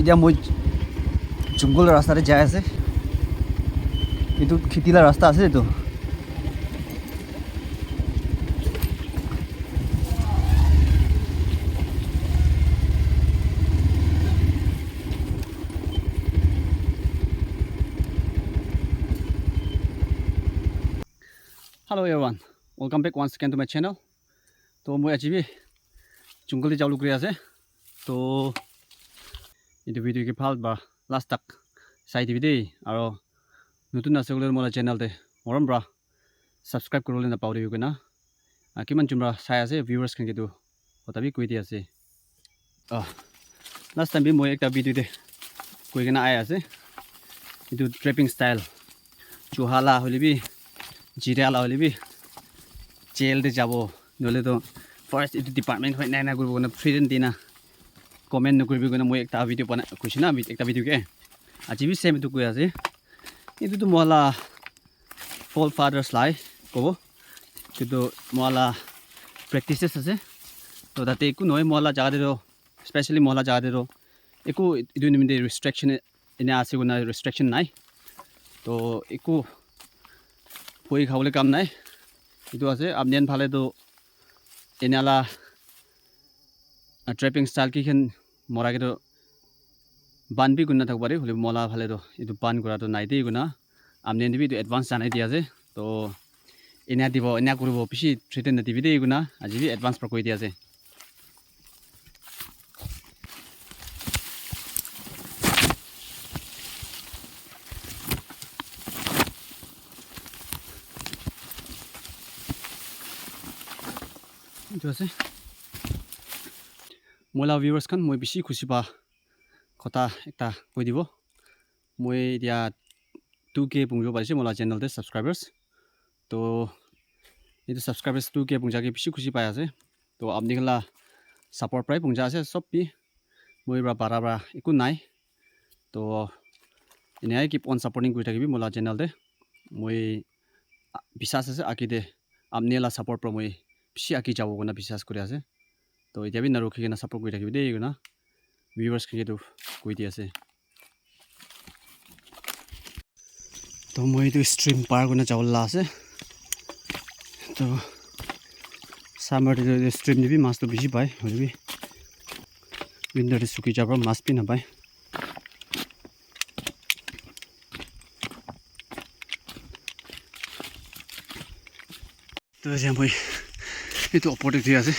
এতিয়া মই জংগল ৰাস্তাৰে যাই আছে এইটো খিতিলা ৰাস্তা আছে এইটো Hello everyone, welcome back once again to my channel. तो मैं आज भी जंगल से जाऊँ लुक तो ये वीडियो के फाल बा लास्ट तक साइड भी दे और नतुन आसे मोला चैनल ते मरम ब्रा सब्सक्राइब करो लेना पाउरी हो ना किमान जुमरा साया से व्यूअर्स के दो होता भी कोई दिया से लास्ट टाइम भी मैं एक वीडियो दे कोई ना आया से ये ट्रैपिंग स्टाइल चुहाला होली भी जिराला होली भी जेल दे जाबो नले तो फर्स्ट इट डिपार्टमेंट होय नायना करबो ना फ्रीडम दिना कमेन्ट नकरबि गना মই একটা ভিডিও বনা কইছি না একটা ভিডিও কে আজি বি সেম তো কই আছে এটো তো মলা ফল ফাদার্স লাই কব কিন্তু মলা প্র্যাকটিসেস আছে তো তাতে একো নয় মলা জায়গা দেরো স্পেশালি মলা জায়গা দেরো একো ইদু নিমিতে রেস্ট্রিকশন এনে আছে কোনা রেস্ট্রিকশন নাই তো একো পই খাবলে কাম নাই इतो আছে আপনিয়ান ভালে তো এনালা ট্র্যাপিং স্টাইল কি খেন মরাকে তো বানবি গুণ না থাকবারে হলে মলা ভালে তো ইতো বান করা তো নাই দেই গুনা আপনিয়ান দিবি তো অ্যাডভান্স জানাই দিয়া আছে তো এনা দিব এনা করব পিছি থ্রেটেন দিবি দেই গুনা আজি বি অ্যাডভান্স প্র কই দিয়া আছে itu আছে mola viewers kan moi bisi khushi ba kota ekta koi dibo moi dia 2k pungjo parise mola channel te subscribers to itu subscribers 2k pungja ke bisi khushi pai ase to apni khala support prai pungja ase sob pi moi ba bara bara iku nai to inai keep on supporting koi thakibi mola channel te moi bisas ase akide apni la support pro moi পিছি আকি যাব কোনা বিশ্বাস কৰি আছে তো এতিয়া B নৰখি কেনা সাপোৰ্ট কৰি থাকিবি দেই কোনা ভিউয়াৰ্স কে তো কৈ দি আছে তো মই তো ষ্ট্ৰীম পাৰ কোনা যাওলা আছে তো সামাৰ দে ষ্ট্ৰীম দিবি মাছ তো বেছি পায় হলিবি উইন্ডাৰ সুকি যাব মাছ পি নাপায় তো যে মই itu opor dia sih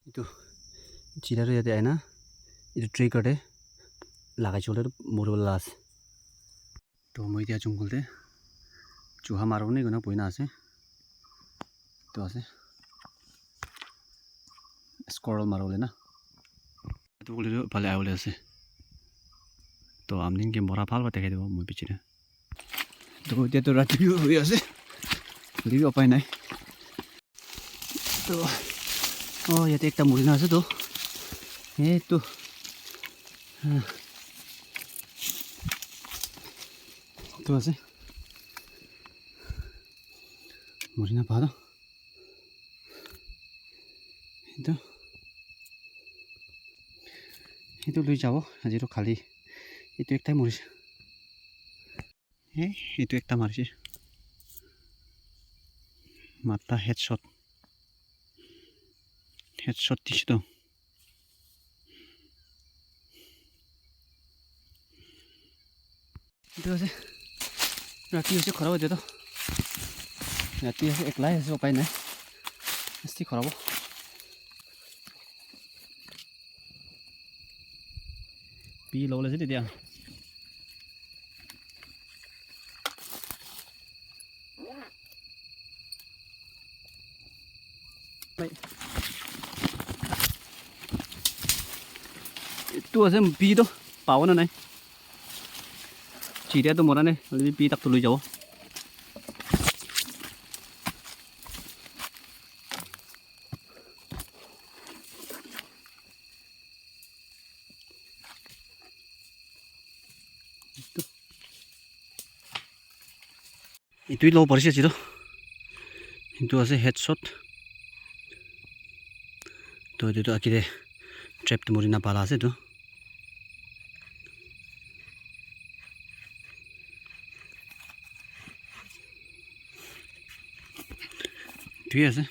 itu चिरा याद आए ना ये ट्री कटे लगा चले मोर लास तो मैं दिया जंगल दे चूहा मारो नहीं गना पइना आसे तो आसे स्क्वारल मारो ले ना तो बोले भले आवले आसे तो आमनिन के मोरा फाल बाते देबो মই पिछिने तो दिया तो रात भी होई आसे लिबि उपाय নাই तो ओ याते एकटा मुरिना আছে তো এই তো তো আছে মরিনা পাদো এইটো লৈ যাব আজিটো খালি এইটো একটাই মৰিছে এইটো একটা মাৰিছে মাথা হেডশট দিছে তো itu sih rati sih kharaw aja tuh rati sih ekla sih upain ya pasti kharaw pi lo lah sih dia itu sih pi tuh pawon nih চিৰিয়াটো মৰা নাই হ'লে পি তাকটো লৈ যাব এইটোৱে ল'ব পাৰিছে যিটো কিন্তু আছে হেডশ্বট তো এইটো আকিৰে ট্ৰেপটো মৰি নাপালা আছে তো ঠিক আছে